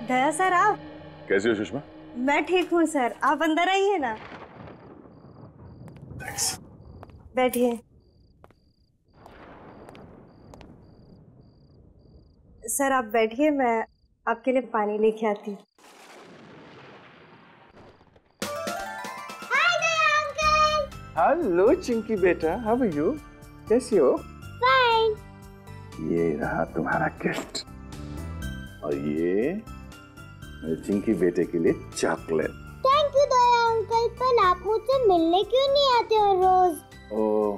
दया sir, आप कैसी हो सुषमा? मैं ठीक हूँ सर, आप अंदर आइए ना। बैठिए। सर आप बैठिए, मैं आपके लिए पानी लेके आती हूँ। हेलो चिंकी बेटा, हाउ आर यू? कैसी हो? फाइन। ये रहा तुम्हारा गिफ्ट और ये मेरे चिंकी बेटे के लिए chocolate. Thank you Daya uncle, पर आप मुझसे मिलने क्यों नहीं आते हो रोज? ओ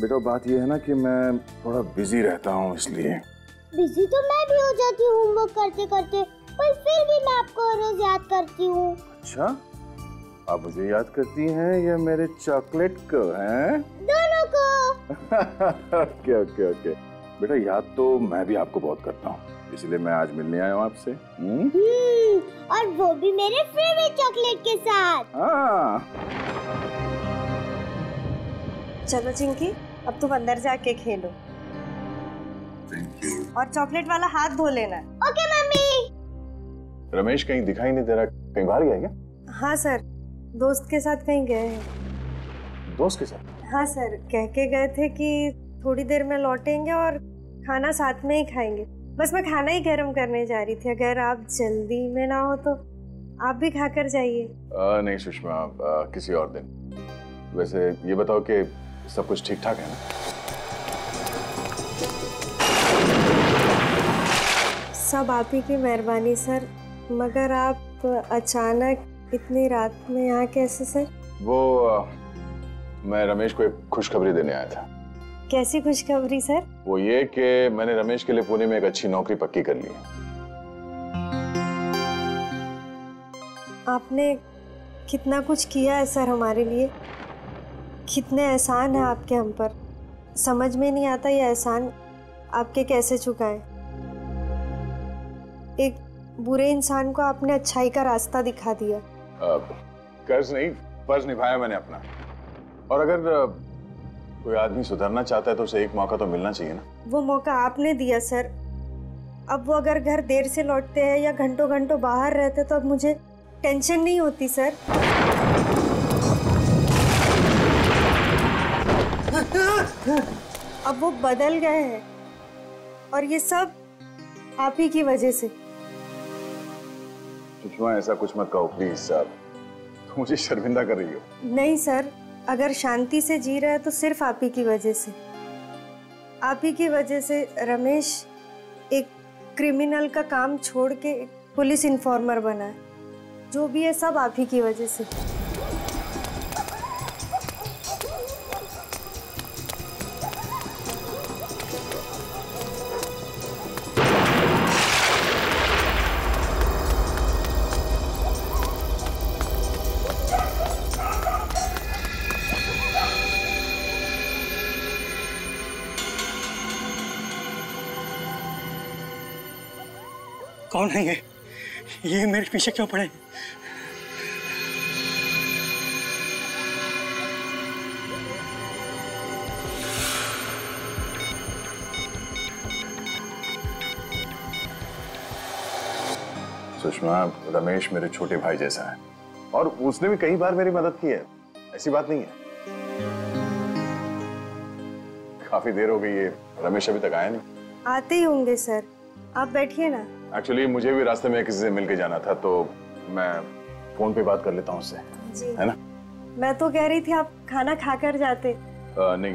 बेटा, बात ये है ना कि मैं थोड़ा बिजी रहता हूँ, इसलिए। बिजी तो मैं भी हो जाती हूँ होमवर्क करते करते, पर फिर भी मैं आपको रोज याद करती हूँ। अच्छा, आप मुझे याद करती हैं या मेरे चॉकलेट को? हैं? दोनों को। ओके ओके ओके बेटा, याद तो मैं भी आपको बहुत करता हूँ, इसलिए मैं आज मिलने आया हूँ आपसे। और वो भी मेरे फेवरेट चॉकलेट के साथ। हाँ। चलो चिंकी, अब तुम अंदर जाके खेलो और चॉकलेट वाला हाथ धो लेना। Okay mummy. रमेश कहीं दिखाई नहीं दे रहा, कहीं बाहर गया क्या? हाँ सर, दोस्त के साथ कहीं गए हैं। दोस्त के साथ? हाँ सर, कह के गए थे कि थोड़ी देर में लौटेंगे और खाना साथ में ही खाएंगे। बस मैं खाना ही गर्म करने जा रही थी, अगर आप जल्दी में ना हो तो आप भी खाकर जाइए। नहीं सुषमा, किसी और दिन। वैसे ये बताओ कि सब कुछ ठीक ठाक है ना? सब आप ही की मेहरबानी सर, मगर आप अचानक इतनी रात में यहाँ कैसे सर? वो मैं रमेश को एक खुशखबरी देने आया था। कैसी खुशखबरी सर? वो ये कि मैंने रमेश के लिए पुणे में एक अच्छी नौकरी पक्की कर ली है। आपने कितना कुछ किया है सर हमारे लिए, कितने एहसान है आपके हम पर। समझ में नहीं आता ये एहसान आपके कैसे चुकाएं। एक बुरे इंसान को आपने अच्छाई का रास्ता दिखा दिया। कर्ज नहीं, फर्ज निभाया मैंने अपना। और अगर कोई आदमी सुधरना चाहता है तो उसे एक मौका तो मिलना चाहिए ना। वो मौका आपने दिया सर। अब वो अगर घर देर से लौटते हैं या घंटों घंटों बाहर रहते तो अब मुझे टेंशन नहीं होती सर। अब वो बदल गए हैं और ये सब आप ही की वजह से। सुषमा, ऐसा कुछ मत कहो प्लीज साहब, तुम मुझे शर्मिंदा कर रही हो। नहीं सर, अगर शांति से जी रहे हैं तो सिर्फ आप ही की वजह से। आप ही की वजह से रमेश एक क्रिमिनल का काम छोड़ के एक पुलिस इन्फॉर्मर बना है। जो भी है सब आप ही की वजह से। कौन है ये मेरे पीछे क्यों पड़े? सुषमा, रमेश मेरे छोटे भाई जैसा है और उसने भी कई बार मेरी मदद की है, ऐसी बात नहीं है। काफी देर हो गई है, रमेश अभी तक आया नहीं। आते ही होंगे सर, आप बैठिए ना। एक्चुअली मुझे भी रास्ते में किसी से मिलके जाना था तो मैं फोन पे बात कर लेता हूँ उससे, है ना? मैं तो कह रही थी आप खाना खाकर जाते। नहीं,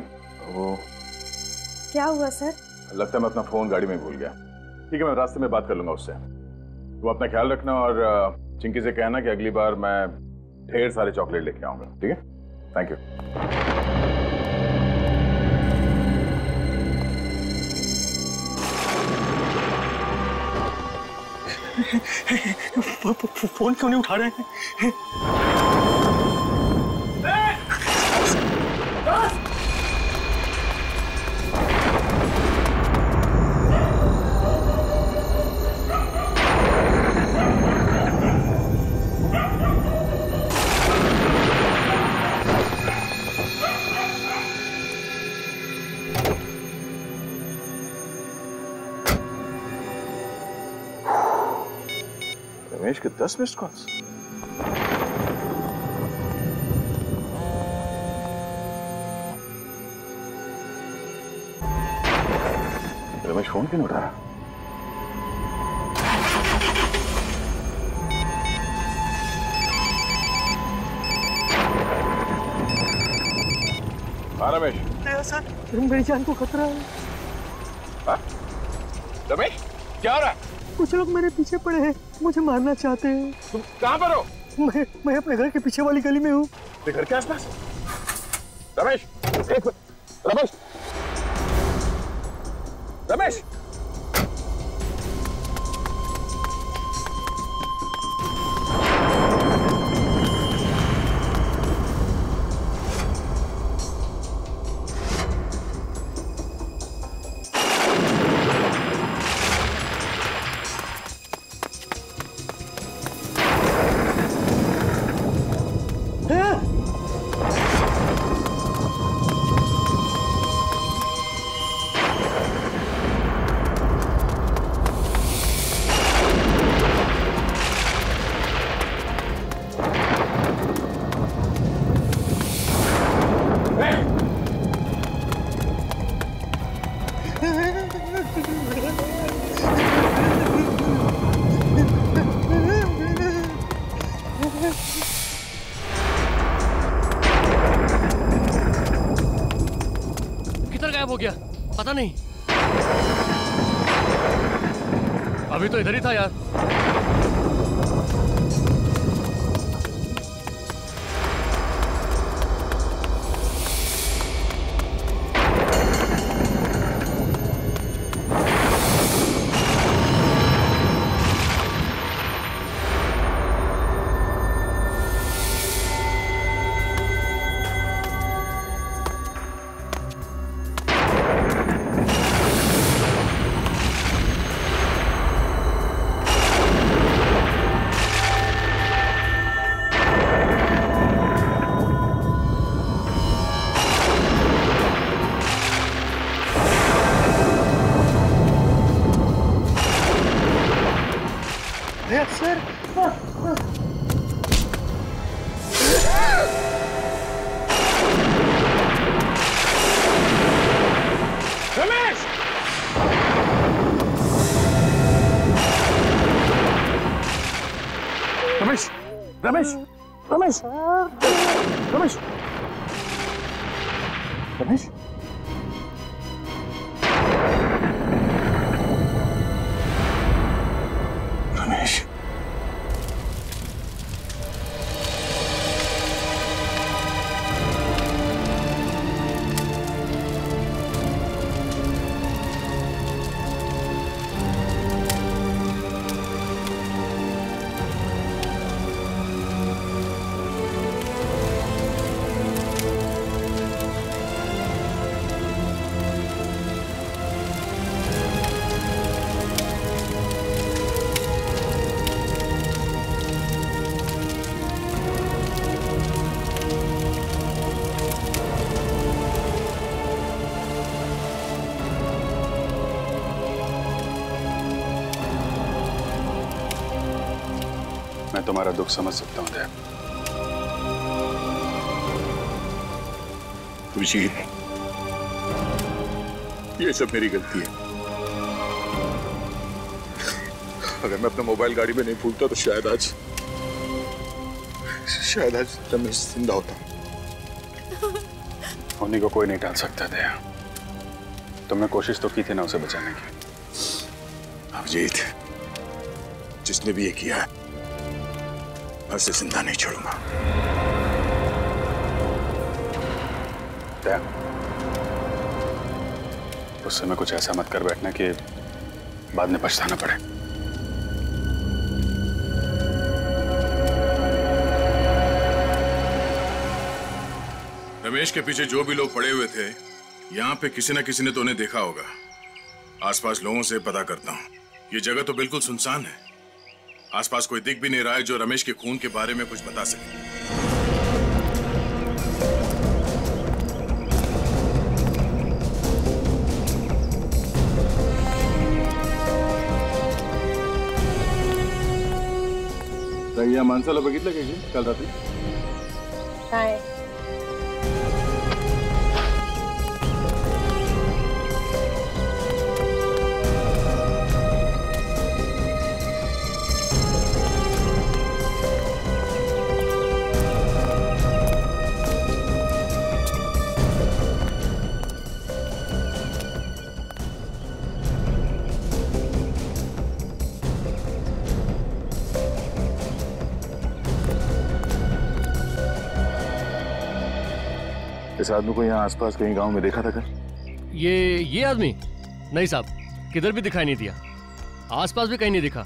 वो क्या हुआ सर? लगता है मैं अपना फोन गाड़ी में भूल गया। ठीक है, मैं रास्ते में बात कर लूंगा उससे। तुम अपना ख्याल रखना और चिंकी से कहना कि अगली बार मैं ढेर सारे चॉकलेट लेके आऊंगा, ठीक है? Thank you. फोन क्यों नहीं उठा रहे हैं? रमेश के 10 मिस्ड कॉल्स। रमेश फोन क्यों नहीं उठा रहा? हाँ रमेश। सर, मेरी जान को खतरा है। हाँ? रमेश क्या हो रहा है? कुछ लोग मेरे पीछे पड़े हैं, मुझे मारना चाहते हैं। तुम कहाँ पर हो? मैं अपने घर के पीछे वाली गली में हूँ। तेरे घर के आसपास? रमेश एक मिनट। रमेश रमेश हो गया पता नहीं। अभी तो इधर ही था यार। सर रमेश रमेश रमेश रमेश रमेश रमेश रमेश मैं तुम्हारा दुख समझ सकता हूं दया। अभिजीत, ये सब मेरी गलती है। अगर मैं अपना मोबाइल गाड़ी में नहीं भूलता तो शायद आज रमेश जिंदा होता। होने को कोई नहीं टाल सकता दया। तुमने कोशिश तो की थी ना उसे बचाने की। अभिजीत, जिसने भी ये किया है मैं उसे जिंदा नहीं छोड़ूंगा। उस समय कुछ ऐसा मत कर बैठना कि बाद में पछताना पड़े। रमेश के पीछे जो भी लोग पड़े हुए थे, यहाँ पे किसी न किसी ने तो उन्हें देखा होगा। आसपास लोगों से पता करता हूँ। ये जगह तो बिल्कुल सुनसान है। आसपास कोई दिख भी नहीं रहा है जो रमेश के खून के बारे में कुछ बता सके। या माणसाला बघितलं का की काल रात्री? हाय इस आदमी को यहाँ आसपास कहीं गांव में देखा था क्या? ये आदमी? नहीं साहब, किधर भी दिखाई नहीं दिया, आसपास भी कहीं नहीं दिखा।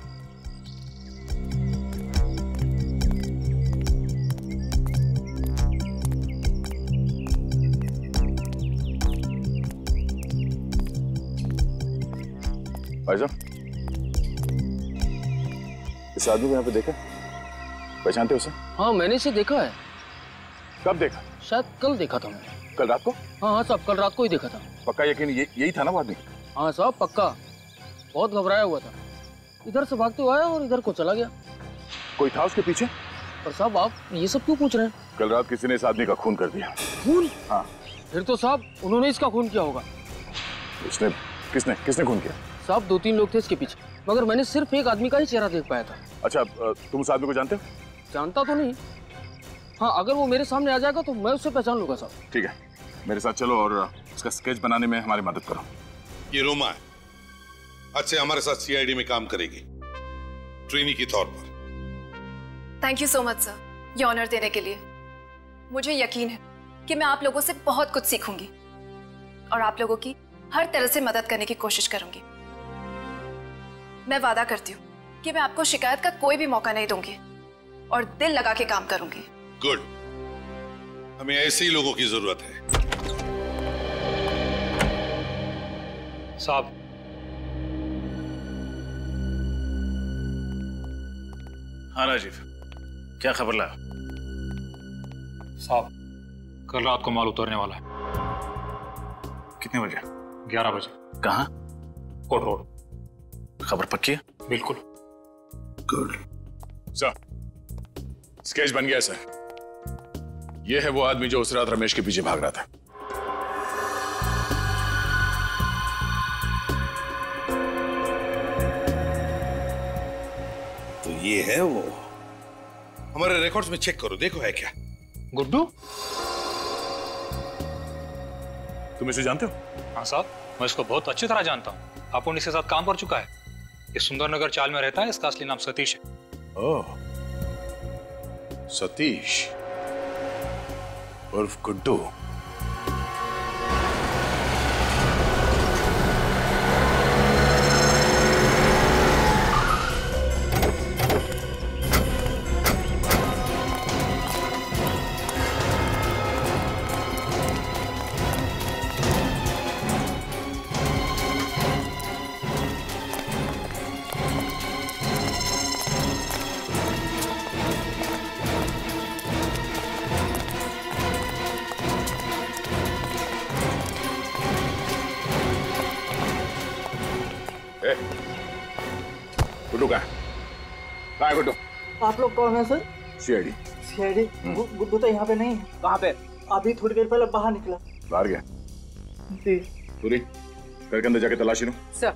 भाई साहब, इस आदमी को यहाँ पे देखा? पहचानते हो उसे? हाँ, मैंने इसे देखा है। कब देखा? शायद कल देखा था मैंने। कल रात को? हाँ साहब, कल रात को ही देखा था। पक्का यकीन यही था ना वो आदमी? हाँ साहब, पक्का। बहुत घबराया हुआ था, इधर से भागते हुए आया और इधर को चला गया। कोई था उसके पीछे? पर साहब आप ये सब क्यों पूछ रहे हैं? कल रात किसी ने इस आदमी का खून कर दिया। खून? हाँ। फिर तो साहब उन्होंने इसका खून किया होगा। उसने? किसने खून किया? साहब 2-3 लोग थे इसके पीछे, मगर मैंने सिर्फ एक आदमी का ही चेहरा देख पाया था। अच्छा, तुम उस आदमी को जानते हो? जानता तो नहीं, हाँ अगर वो मेरे सामने आ जाएगा तो मैं उससे पहचान लूंगा साहब। ठीक है, मेरे साथ चलो और इसका स्केच बनाने में हमारी मदद करो। ये रोमा है, आज से हमारे साथ सीआईडी में काम करेगी, ट्रेनी के तौर पर। Thank you so much sir, ये ऑनर देने के लिए। मुझे यकीन है कि मैं आप लोगों से बहुत कुछ सीखूंगी और आप लोगों की हर तरह से मदद करने की कोशिश करूंगी। मैं वादा करती हूँ कि मैं आपको शिकायत का कोई भी मौका नहीं दूंगी और दिल लगा के काम करूंगी। गुड, हमें ऐसे ही लोगों की जरूरत है। साहब, हाँ राजीव, क्या खबर लाया? साहब, कल रात को माल उतरने वाला है। कितने बजे? 11 बजे। कहाँ? कोट रोड। खबर पक्की है? बिल्कुल। गुड सर, स्केच बन गया सर। यह है वो आदमी जो उस रात रमेश के पीछे भाग रहा था। तो ये है वो। हमारे रिकॉर्ड्स में चेक करो, देखो है क्या। गुड्डू? तुम इसे जानते हो? हाँ साहब, मैं इसको बहुत अच्छी तरह जानता हूँ। अपुन इसके साथ काम कर चुका है। ये सुंदरनगर चाल में रहता है। इसका असली नाम सतीश है। ओह, सतीश उर्फ गुड्डू। गुड्डू कहाँ है? गुड्डू? आप लोग कौन है सर? सीआईडी। सीआईडी? गुड्डू तो यहाँ पे नहीं है। कहाँ पे? अभी थोड़ी देर पहले बाहर निकला। बाहर गया? जी। पूरी घर के अंदर जाके तलाशी लो। सर।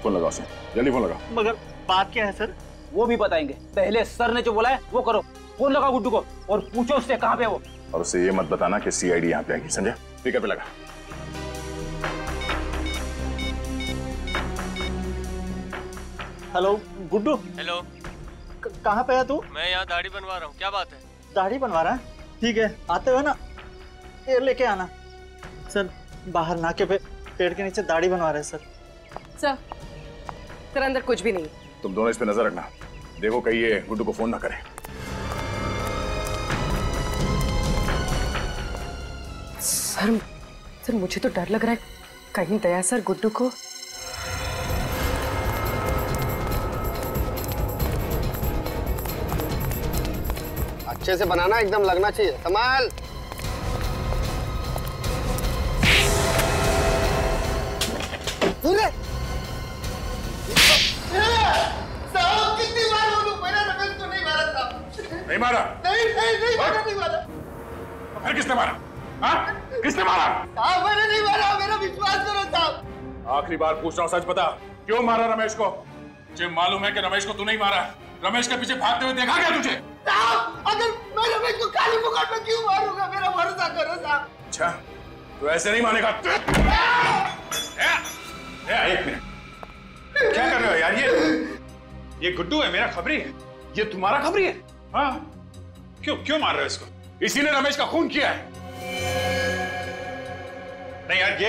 फोन लगाओ सर, जल्दी फोन लगाओ। मगर बात क्या है सर? वो भी बताएंगे, पहले सर ने जो बोला है वो करो। फोन लगाओ गुड्डू को और पूछो उससे कहाँ पे वो। और उससे ये मत बताना कि सीआईडी यहाँ पे आएगी, समझा? स्पीकर पे लगा। हेलो गुड्डू। हेलो। कहाँ पे है तू? मैं यहाँ दाढ़ी बनवा रहा हूँ, क्या बात है? दाढ़ी बनवा रहा है? ठीक है, आते हुए ना ये लेके आना। सर बाहर नाके पे पेड़ के नीचे दाढ़ी बनवा रहे हैं सर। सर अंदर कुछ भी नहीं। तुम दोनों इस पे नजर रखना, देखो कहीं ये गुड्डू को फोन ना करे। सर मुझे तो डर लग रहा है, कहीं दया सर गुड्डू को। अच्छे से बनाना, एकदम लगना चाहिए। कमाल। साहब कितनी नहीं मारा? नहीं मारा, नहीं मारा। फिर किसने मारा? हाँ? किसने मारा? साहब मैंने नहीं मारा, मेरा विश्वास करो साहब। आखिरी बार पूछ रहा हूँ, सच बता, क्यों मारा रमेश को? मुझे मालूम है कि रमेश को तू नहीं मारा। रमेश के पीछे भागते हुए देखा क्या तुझे? साहब अगर मैं रमेश को काली मुकुट में क्यों मारूंगा, मेरा भरोसा करो साहब। अच्छा, तू ऐसे नहीं मानेगा। एक मिनट, क्या कर रहे हो यार? ये गुड्डू है, मेरा खबरी है। ये तुम्हारा खबरी है? हाँ। क्यों मार रहे हो इसको? इसी ने रमेश का खून किया है। नहीं यार,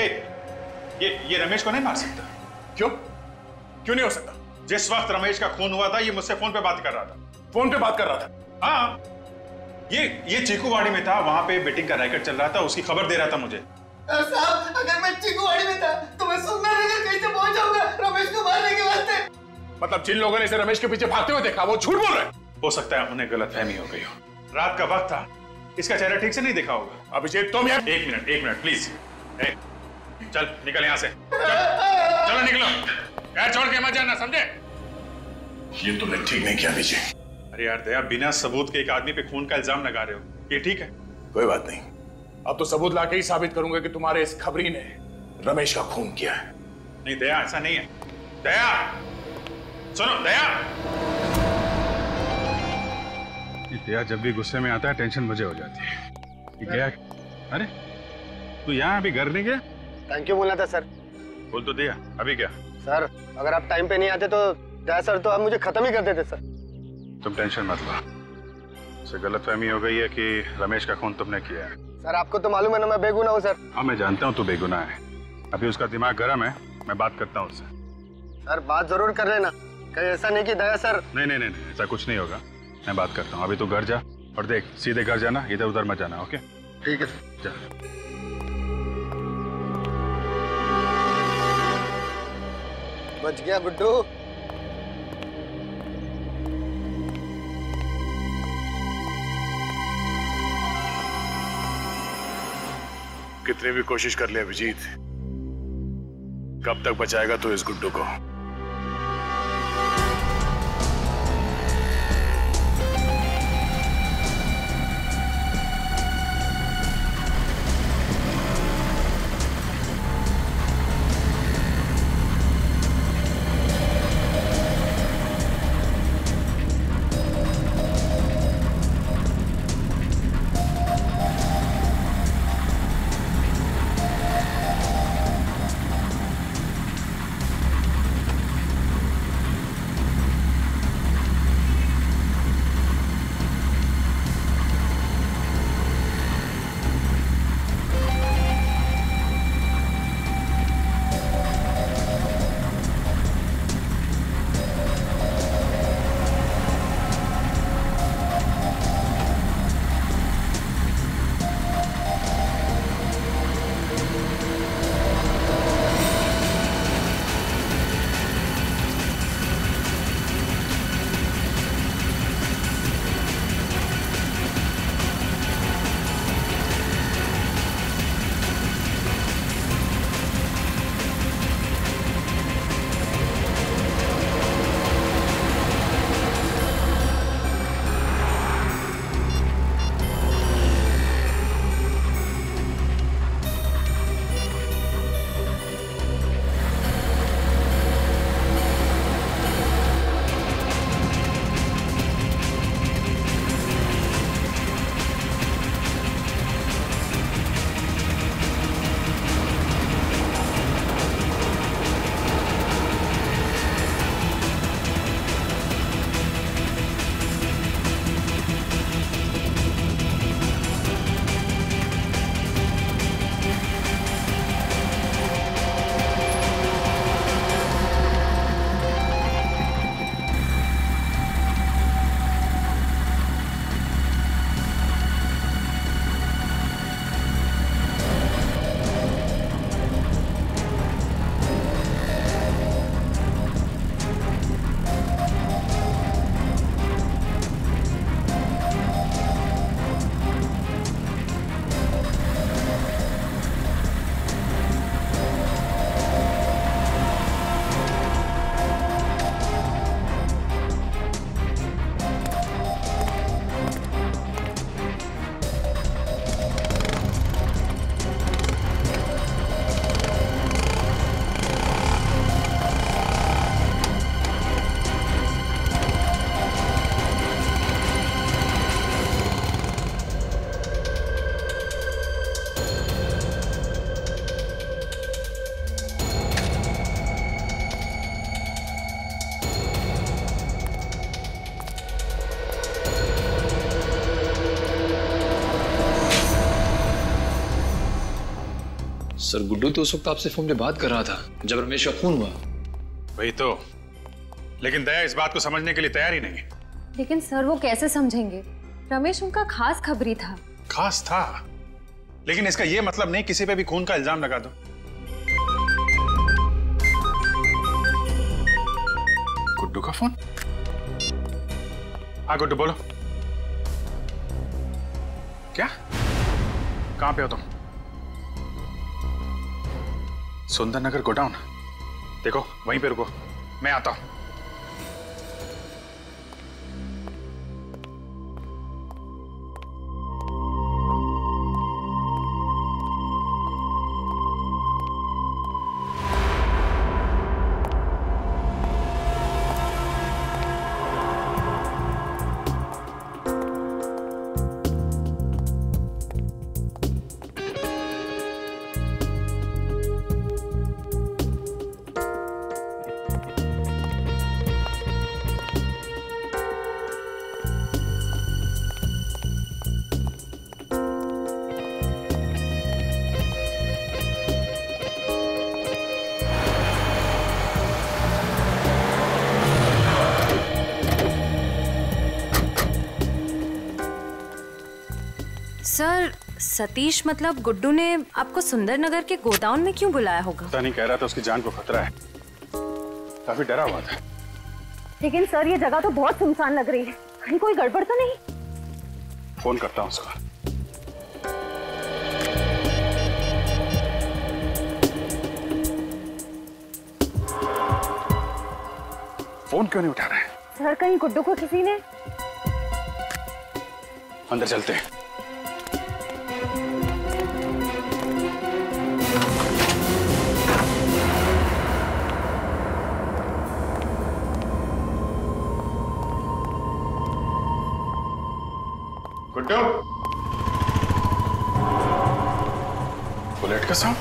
ये रमेश को नहीं मार सकता। क्यों नहीं हो सकता? जिस वक्त रमेश का खून हुआ था, ये मुझसे फोन पे बात कर रहा था। फोन पे बात कर रहा था? हाँ। ये चीकूवाड़ी में था, वहां पे बेटिंग का रैकेट चल रहा था, उसकी खबर दे रहा था मुझे। साहब अगर मैं चीकूवाड़ी में था तो मैं सुंदरनगर कैसे पहुंचाऊंगा रमेश को मारने के वास्ते? मतलब जिन लोगों ने इसे रमेश के पीछे भागते हुए देखा, वो झूठ बोल रहे? हो सकता है उन्हें गलतफहमी हो गई हो। रात का वक्त था, इसका चेहरा ठीक से नहीं देखा होगा। अभिषेक तुम यार, एक मिनट प्लीज। चल निकल यहाँ से, चलो निकलो। यार छोड़ के मत जाना, समझे? ये तुमने ठीक नहीं किया विजय। अरे यार दया, बिना सबूत के एक आदमी पे खून का इल्जाम लगा रहे हो, ये ठीक है? कोई बात नहीं, अब तो सबूत लाके ही साबित करूंगा कि तुम्हारे इस खबरी ने रमेश का खून किया है। नहीं दया, ऐसा नहीं है। दया सुनो, दया जब भी गुस्से में आता है टेंशन मुझे हो जाती है। ये क्या? अरे तू यहाँ अभी घर नहीं गया? थैंक यू बोलना था सर। बोल तो दिया, अभी क्या? सर अगर आप टाइम पे नहीं आते तो दया सर तो आप मुझे खत्म ही कर देते सर। तुम टेंशन मत लो, उसे गलतफहमी हो गई है कि रमेश का खून तुमने किया है। सर आपको तो मालूम है ना मैं बेगुनाह हूँ सर। हाँ मैं जानता हूँ तू बेगुनाह है, अभी उसका दिमाग गर्म है, मैं बात करता हूँ उससे। सर बात जरूर कर लेना, कहीं ऐसा नहीं कि दया सर। नहीं, ऐसा कुछ नहीं होगा, मैं बात करता हूँ। अभी तू घर जा और देख, सीधे घर जाना, इधर उधर मत जाना। ओके ठीक है सर। जा। बच गया गुड्डू। कितनी भी कोशिश कर ले अभिजीत, कब तक बचाएगा तू इस गुड्डू को? सर गुड्डू तो उस वक्त आपसे फोन पे बात कर रहा था जब रमेश का खून हुआ। वही तो, लेकिन दया इस बात को समझने के लिए तैयार ही नहीं है। लेकिन सर वो कैसे समझेंगे? रमेश उनका खास खबरी था। खास था, लेकिन इसका ये मतलब नहीं किसी पे भी खून का इल्जाम लगा दो। गुड्डू का फोन? हाँ गुड्डू बोलो। क्या? कहां पे हो तुम? सुंदर नगर गोडाउन? देखो वहीं पे रुको, मैं आता हूं। सर सतीश मतलब गुड्डू ने आपको सुंदरनगर के गोडाउन में क्यों बुलाया होगा? पता नहीं, कह रहा था उसकी जान को खतरा है, काफी डरा हुआ था। लेकिन सर ये जगह तो बहुत सुनसान लग रही है, कहीं कोई गड़बड़ तो नहीं? फोन करता हूं उसको। फोन क्यों नहीं उठा रहा है? सर कहीं गुड्डू को किसी ने? अंदर चलते हैं। गुड्डू, बुलेट का साउंड?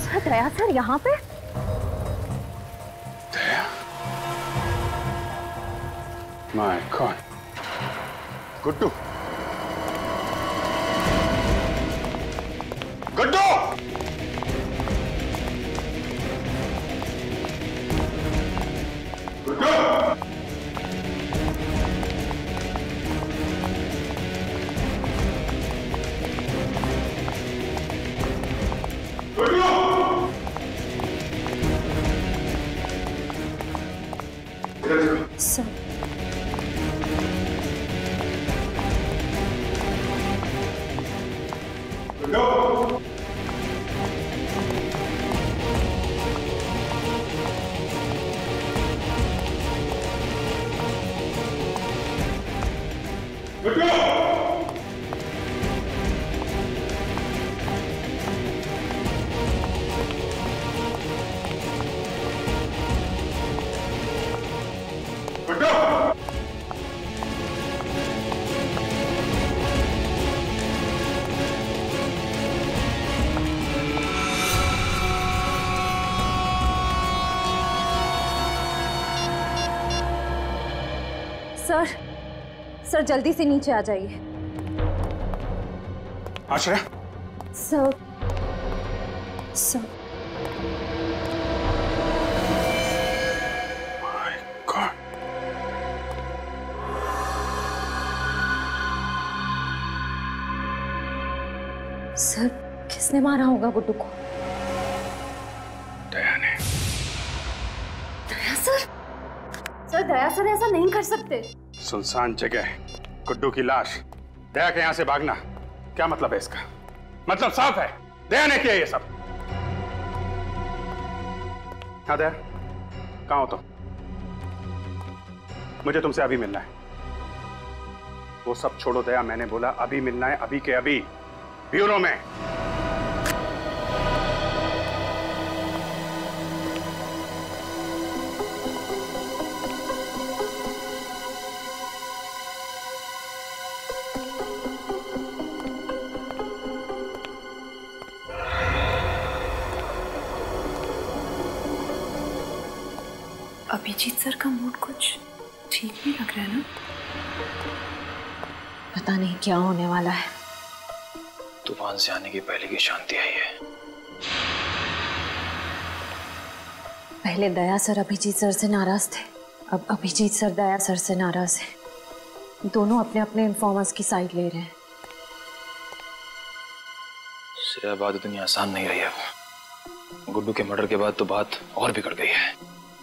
सर दया सर यहाँ पे? Daya? My god. Guddu, Guddu! Sir sir sir जल्दी से नीचे आ जाइए। Ashray? Sir sir my god. Sir किसने मारा होगा गुड्डू को? दया ने। Daya sir? Sir Daya sir ऐसा नहीं कर सकते। सुनसान जगह, गुड्डू की लाश, दया के यहां से भागना, क्या मतलब है इसका? मतलब साफ है, दया ने किया ये सब। हाँ दया, कहां हो तुम? मुझे तुमसे अभी मिलना है। वो सब छोड़ो दया, मैंने बोला अभी मिलना है, अभी के अभी, ब्यूरो में। अभिजीत सर का मूड कुछ ठीक नहीं लग रहा है ना? पता नहीं क्या होने वाला है। तूफान से आने की पहले की शांति आई है। पहले दया सर अभिजीत सर से नाराज थे, अब अभिजीत सर दया सर से नाराज हैं। दोनों अपने अपने इन्फॉर्मर्स की साइड ले रहे हैं। श्रेया बात इतनी आसान नहीं रही अब। गुड्डू के मर्डर के बाद तो बात और बिगड़ गई है।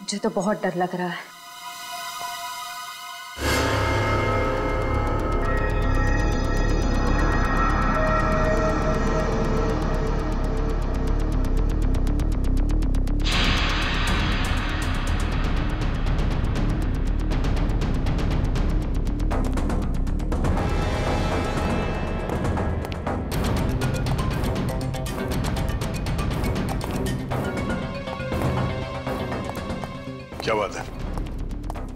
मुझे तो बहुत डर लग रहा है। क्या बात है?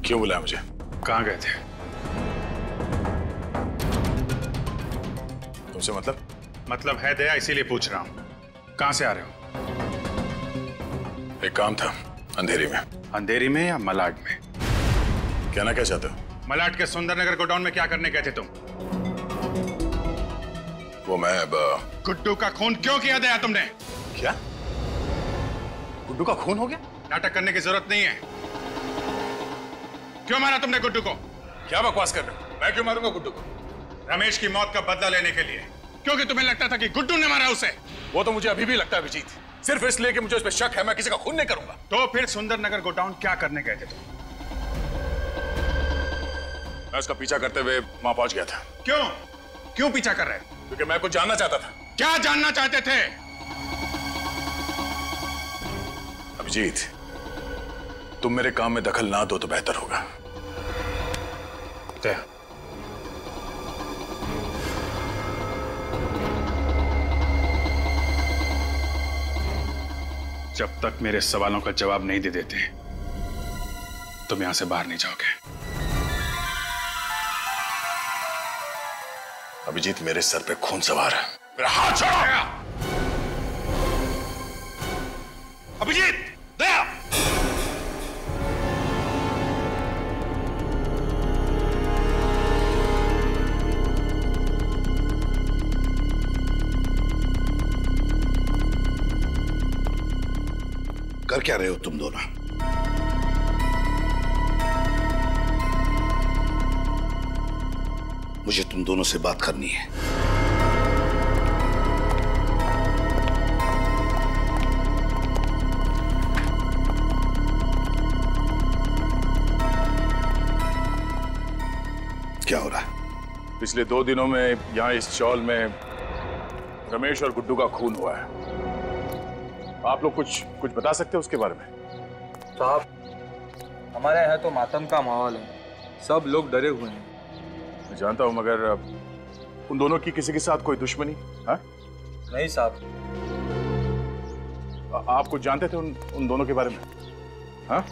क्यों बुलाया मुझे? कहाँ गए थे? तुमसे मतलब है दया, इसीलिए पूछ रहा हूँ। कहाँ से आ रहे हो? एक काम था अंधेरी में। अंधेरी में या मलाड में? कहना क्या चाहते हो? मलाड के सुंदरनगर गोडाउन में क्या करने गए थे तुम? वो मैं गुड्डू का खून क्यों किया दया तुमने? क्या? गुड्डू का खून हो गया? नाटक करने की जरूरत नहीं है। क्यों मारा तुमने गुड्डू को? क्या बकवास कर रहे हो? मैं क्यों मारूंगा गुड्डू को? रमेश की मौत का बदला लेने के लिए, क्योंकि तुम्हें लगता था कि गुड्डू ने मारा उसे। वो तो मुझे अभी भी लगता है अभिजीत, सिर्फ इसलिए कि मुझे उस पर शक है। मैं किसी का खून नहीं करूंगा। तो फिर सुंदरनगर गोडाउन क्या करने गए थे तुम? मैं उसका पीछा करते हुए वहां पहुंच गया था। क्यों पीछा कर रहे? क्योंकि मैं कुछ जानना चाहता था। क्या जानना चाहते थे? अभिजीत, तुम मेरे काम में दखल ना दो तो बेहतर होगा। जब तक मेरे सवालों का जवाब नहीं दे देते तुम यहां से बाहर नहीं जाओगे। अभिजीत, मेरे सर पे खून सवार है। मेरा हाथ छोड़ो। अभिजीत, दया! कर क्या रहे हो तुम दोनों? मुझे तुम दोनों से बात करनी है। क्या हो रहा है? पिछले 2 दिनों में यहाँ इस चौल में रमेश और गुड्डू का खून हुआ है। आप लोग कुछ बता सकते हो उसके बारे में? साहब, हमारे यहाँ तो मातम का माहौल है, सब लोग डरे हुए हैं। मैं जानता हूँ, मगर उन दोनों की किसी के साथ कोई दुश्मनी? हाँ? नहीं साहब। आप कुछ जानते थे उन दोनों के बारे में? हाँ?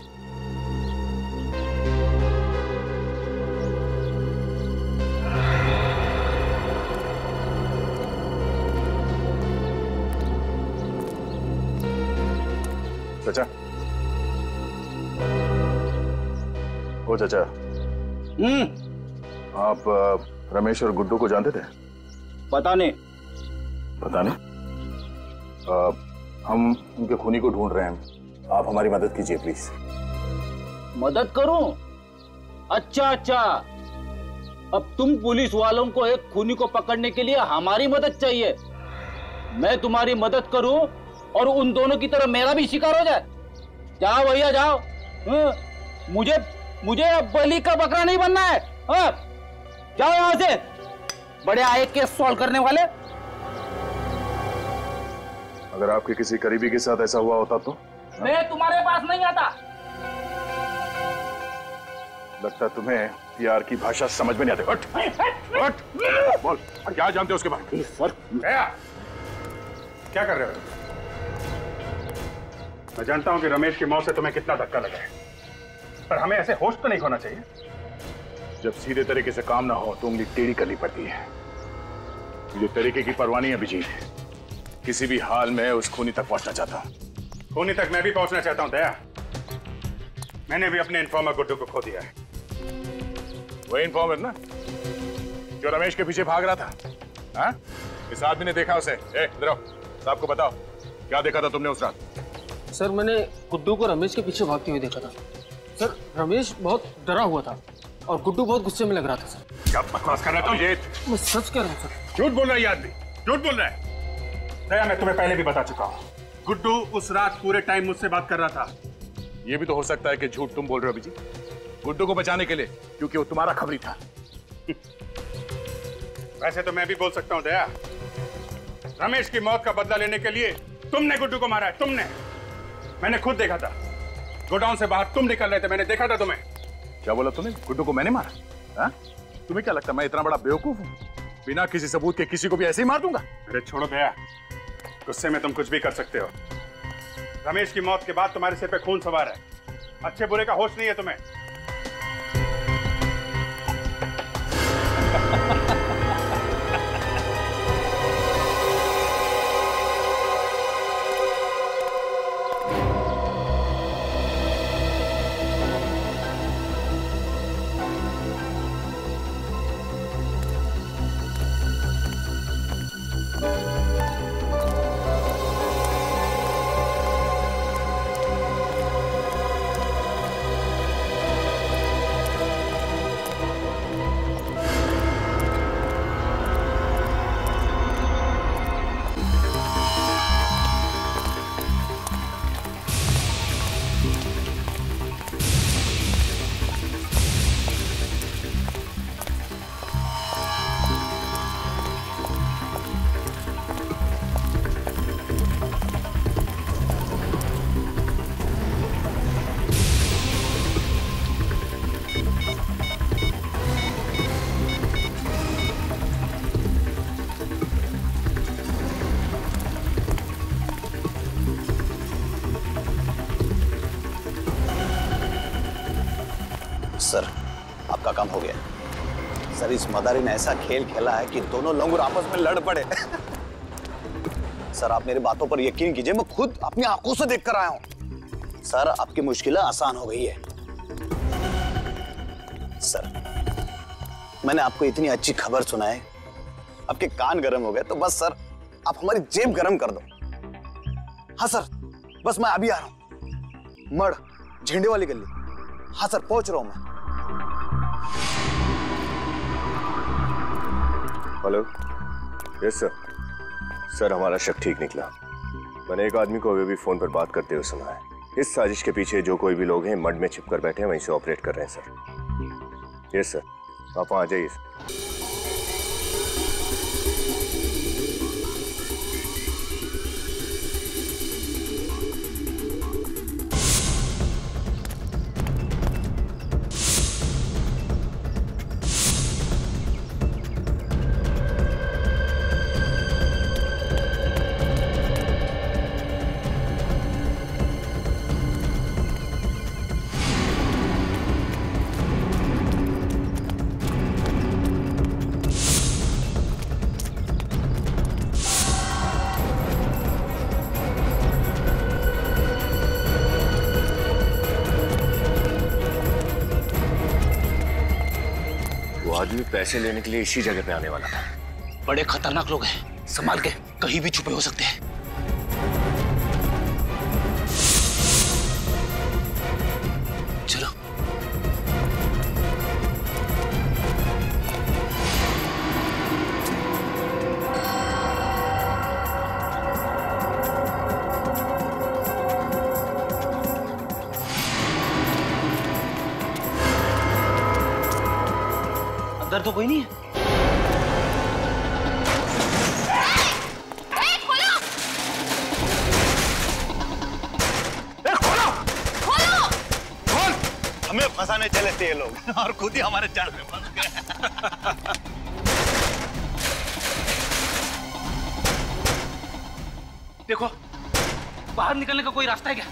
चाचा, ओ चाचा, आप रमेश और गुड्डू को जानते थे? पता नहीं। पता नहीं? हम उनके खूनी को ढूंढ रहे हैं। आप हमारी मदद कीजिए प्लीज। मदद करूं? अच्छा, अब तुम पुलिस वालों को एक खूनी को पकड़ने के लिए हमारी मदद चाहिए। मैं तुम्हारी मदद करूं और उन दोनों की तरह मेरा भी शिकार हो जाए? जाओ भैया जाओ। मुझे बलि का बकरा नहीं बनना है। जाओ यहां से, बड़े आए केस सॉल्व करने वाले। अगर आपके किसी करीबी के साथ ऐसा हुआ होता तो? मैं तुम्हारे पास नहीं आता। लगता तुम्हें प्यार की भाषा समझ में नहीं आती। उठ, बोल, क्या जानते हो उसके बारे में? क्या कर रहे हो? मैं जानता हूं कि रमेश की मौत से तुम्हें कितना धक्का लगा है, पर हमें ऐसे होश तो नहीं खोना चाहिए। जब सीधे तरीके से काम ना हो तो उंगली टेढ़ी करनी पड़ती है। मुझे तरीके की परवाह नहीं है अभिजीत। किसी भी हाल में उस खूनी तक पहुंचना चाहता हूं। खूनी तक मैं भी पहुंचना चाहता हूं दया। मैंने भी अपने इन्फॉर्मर गुड्डू को खो दिया है। वही इन्फॉर्मर ना जो रमेश के पीछे भाग रहा था? हाँ? इस आदमी ने देखा उसे। इधर आओ, साहब को बताओ क्या देखा था तुमने उस रात? सर मैंने गुड्डू को रमेश के पीछे भागते हुए देखा था। सर रमेश बहुत डरा हुआ था और गुड्डू बहुत गुस्से में लग रहा था। सर क्या बकवास कर रहा है अभिजीत? मैं सच कह रहा हूँ सर। झूठ बोल रहा है ये आदमी, झूठ बोल रहा है। दया, मैं तुम्हें पहले भी बता चुका हूँ, गुड्डू उस रात पूरे टाइम मुझसे बात कर रहा था। ये भी तो हो सकता है कि झूठ तुम बोल रहे हो अभिजीत, गुड्डू को बचाने के लिए, क्योंकि वो तुम्हारा खबरी था। वैसे तो मैं भी बोल सकता हूँ दया, रमेश की मौत का बदला लेने के लिए तुमने गुड्डू को मारा है, तुमने। मैंने खुद देखा था, गोडाउन से बाहर तुम निकल रहे थे, मैंने देखा था तुम्हें। क्या बोला तुमने? गुड्डू को मैंने मारा? हाँ? तुम्हें क्या लगता है मैं इतना बड़ा बेवकूफ हूँ? बिना किसी सबूत के किसी को भी ऐसे ही मार दूंगा? अरे छोड़ो दया, गुस्से में तुम कुछ भी कर सकते हो। रमेश की मौत के बाद तुम्हारे सिर पे खून सवार है, अच्छे बुरे का होश नहीं है तुम्हें। सर आपका काम हो गया। सर इस मदारी ने ऐसा खेल खेला है कि दोनों लंगूर आपस में लड़ पड़े। सर आप मेरी बातों पर यकीन कीजिए, मैं खुद अपनी आंखों से देख कर आया हूं। सर आपकी मुश्किलें आसान हो गई है। सर मैंने आपको इतनी अच्छी खबर सुनाई, आपके कान गर्म हो गए, तो बस सर आप हमारी जेब गर्म कर दो। हाँ सर, बस मैं अभी आ रहा हूं, मड़ झंडे वाली गली। हाँ सर पहुंच रहा हूं मैं। Hello, yes sir. सर हमारा शक ठीक निकला। मैंने एक आदमी को अभी भी फोन पर बात करते हुए सुना है। इस साजिश के पीछे जो कोई भी लोग हैं मड में छिपकर बैठे हैं, वहीं से ऑपरेट कर रहे हैं सर। यस सर, आप वहां आ जाइए। आदमी पैसे लेने के लिए इसी जगह पे आने वाला था। बड़े खतरनाक लोग हैं, संभाल के, कहीं भी छुपे हो सकते हैं। चलो अंदर तो कोई नहीं है। हमें फंसाने चले थे ये लोग और खुद ही हमारे जाल में फंस गए। देखो, बाहर निकलने का कोई रास्ता है क्या?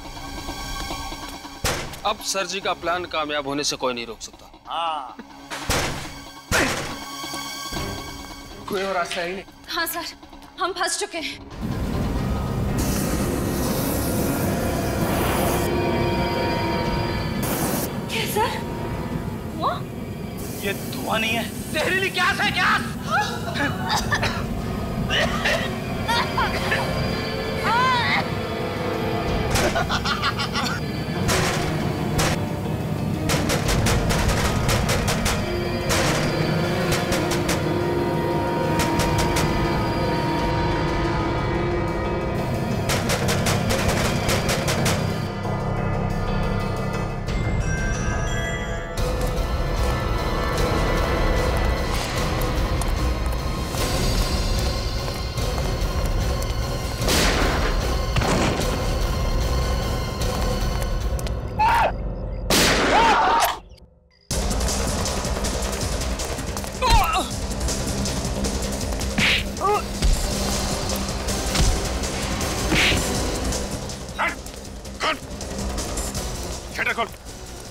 अब सर जी का प्लान कामयाब होने से कोई नहीं रोक सकता। हाँ, कोई और रास्ता ही नहीं। हाँ सर, हम फंस चुके हैं। क्या सर? वो ये धुआं नहीं है। जहरीली गैस है, गैस।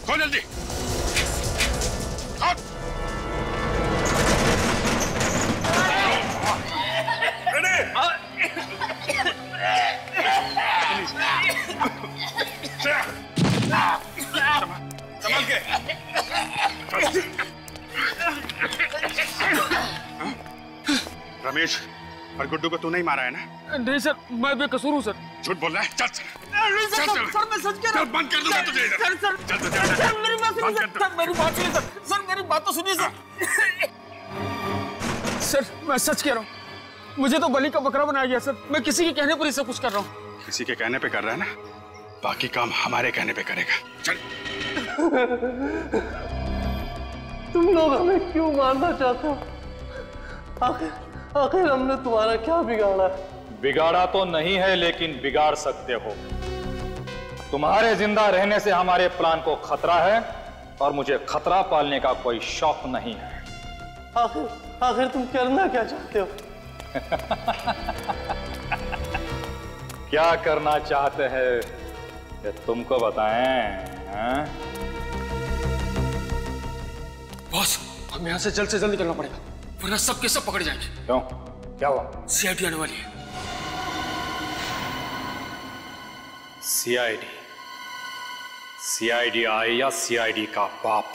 खोल जल्दी, खोल। संभाल के। रमेश और गुड्डू को तू नहीं मारा है ना? नहीं सर, मैं बेकसूर हूँ सर। झूठ बोल रहा है? चल सर, मैं सच कह रहा हूँ। बंद कर दूंगा तुझे इधर। सर, मेरी बात सुनिए सर, मेरी बात सुनिए सर, सर मेरी बात तो सुनिए सर। सर मैं सच कह रहा हूँ, मुझे तो बलि का बकरा बनाया गया सर। मैं किसी के कहने पर ही सब कुछ कर रहा हूँ। किसी के कहने पे कर रहा है ना, बाकी काम हमारे कहने पे करेगा। चल। तुम लोग हमें क्यों मारना चाहते हो? आखिर हमने तुम्हारा क्या बिगाड़ा है? बिगाड़ा तो नहीं है, लेकिन बिगाड़ सकते हो। तुम्हारे जिंदा रहने से हमारे प्लान को खतरा है और मुझे खतरा पालने का कोई शौक नहीं है। आखिर तुम करना क्या चाहते हो? क्या करना चाहते हैं ये तुमको बताएं? बॉस, हमें यहाँ से जल्द निकलना पड़ेगा, वरना सब के सब पकड़ जाएंगे। क्यों? क्या हुआ? सीआईडी आने वाली है। सीआईडी? सीआईडी आए या सीआईडी का बाप?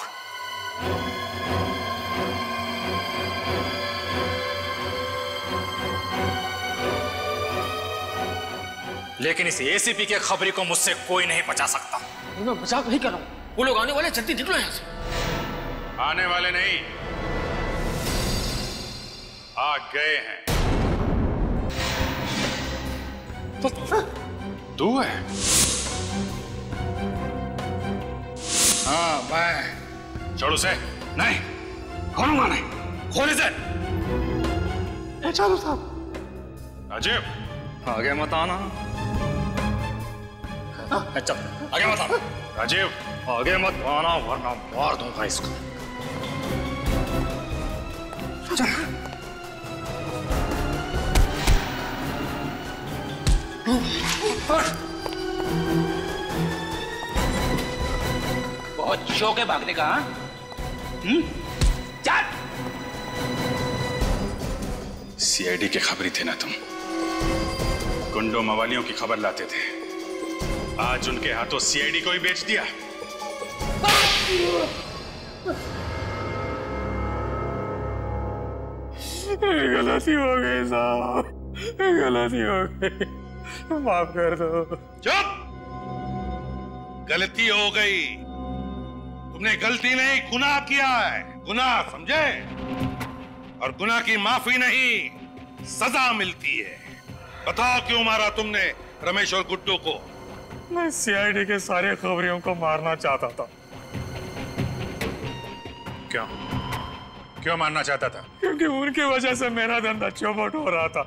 लेकिन इस एसीपी के खबरी को मुझसे कोई नहीं बचा सकता। मैं मजाक नहीं कर रहा हूँ, वो लोग आने वाले, जल्दी निकलो यहाँ से। आने वाले नहीं, आ गए हैं। तू है? हाँ मैं। छोड़ उसे। नहीं, खोलूंगा नहीं। खोल इसे। चालू साहब। राजीव, आगे मत आना। चल, आगे मत आना। राजीव, आगे मत आना वरना मार दूंगा इसको। चल। बहुत शौक है भागने का, हाँ? चल। सीआईडी के खबरी थे ना तुम? गुंडों मवालियों की खबर लाते थे, आज उनके हाथों सीआईडी को ही बेच दिया। गलती हो गई साहब, गलती हो गई, माफ कर दो। चुप! गलती हो गई। तुमने गलती नहीं, गुनाह किया है। गुनाह, समझे? और गुनाह की माफी नहीं, सजा मिलती है। बताओ क्यों मारा तुमने रमेश और गुड्डू को? मैं सीआईडी के सारे खबरियों को मारना चाहता था। क्यों? क्यों मारना चाहता था? क्योंकि उनकी वजह से मेरा धंधा चौपट हो रहा था।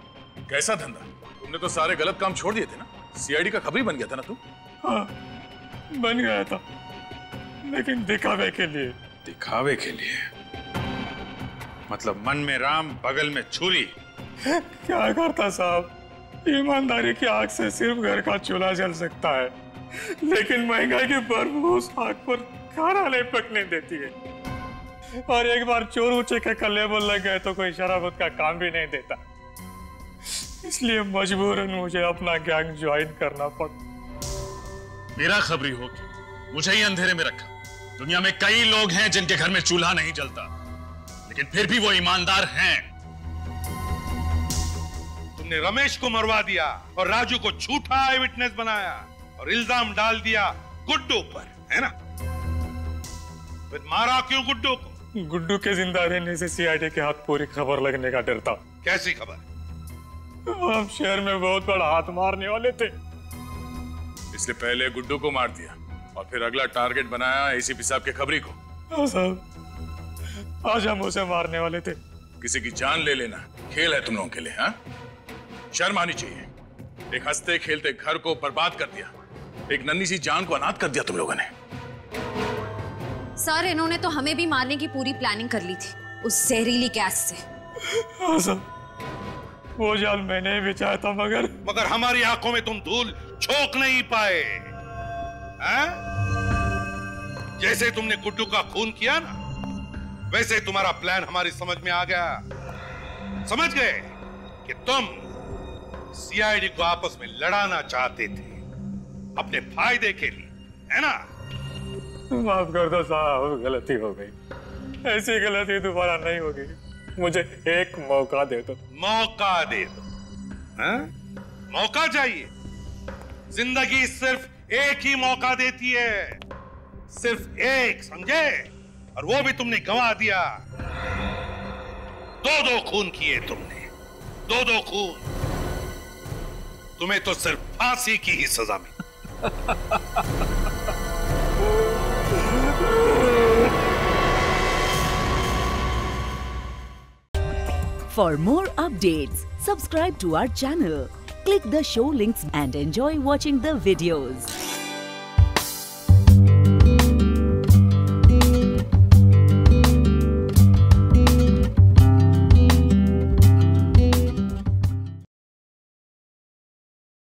कैसा धंधा? तुमने तो सारे गलत काम छोड़ दिए थे ना। सीआईडी का खबरी बन गया था ना तू? हाँ, बन गया था, लेकिन दिखावे के लिए। दिखावे के लिए? मतलब मन में राम, बगल में छुरी। क्या करता साहब, ईमानदारी की आग से सिर्फ घर का चूल्हा जल सकता है, लेकिन महंगाई की बर्फ उस आग पर खाना नहीं पकने देती है। और एक बार चोर ऊंचे के कल्ले बोल लग गए तो कोई शराबत का काम भी नहीं देता। इसलिए मजबूरन मुझे अपना गैंग ज्वाइन करना पड़ा। मेरा खबरी हो कि मुझे ही अंधेरे में रखा। दुनिया में कई लोग हैं जिनके घर में चूल्हा नहीं जलता, लेकिन फिर भी वो ईमानदार हैं। तुमने रमेश को मरवा दिया और राजू को झूठा आई विटनेस बनाया और इल्जाम डाल दिया गुड्डू पर, है ना? फिर मारा क्यों गुड्डू को? गुड्डू के जिंदा रहने से सीआईडी के हाथ पूरी खबर लगने का डर था। कैसी खबर? हम शहर में बहुत बड़ा हाथ मारने वाले थे, इसलिए पहले गुड्डू को मार दिया और फिर अगला टारगेट बनाया एसीपी साहब के खबरी को। हाँ साहब, आज हम उसे मारने वाले थे। किसी की जान ले लेना खेल है तुम लोगों के लिए, हाँ? शर्म आनी चाहिए। एक हंसते खेलते घर को बर्बाद कर दिया, एक नन्ही सी जान को अनाथ कर दिया तुम लोगों ने। सर, इन्होंने तो हमें भी मारने की पूरी प्लानिंग कर ली थी उस जहरीली गैस से। हाँ साहब, वो जाल मैंने बिछाया था, मगर हमारी आंखों में तुम धूल झोंक नहीं पाए, हैं? जैसे तुमने गुड्डू का खून किया ना, वैसे तुम्हारा प्लान हमारी समझ में आ गया। समझ गए कि तुम सीआईडी को आपस में लड़ाना चाहते थे अपने फायदे के लिए, है ना? माफ कर दो साहब, गलती हो गई। ऐसी गलती दोबारा नहीं होगी। मुझे एक मौका दे दो। मौका दे दो? हैं? मौका चाहिए? जिंदगी सिर्फ एक ही मौका देती है, सिर्फ एक, समझे? और वो भी तुमने गंवा दिया। दो खून किए तुमने, दो खून। तुम्हें तो सिर्फ फांसी की ही सजा मिली। For more updates, subscribe to our channel, click the show links and enjoy watching the videos.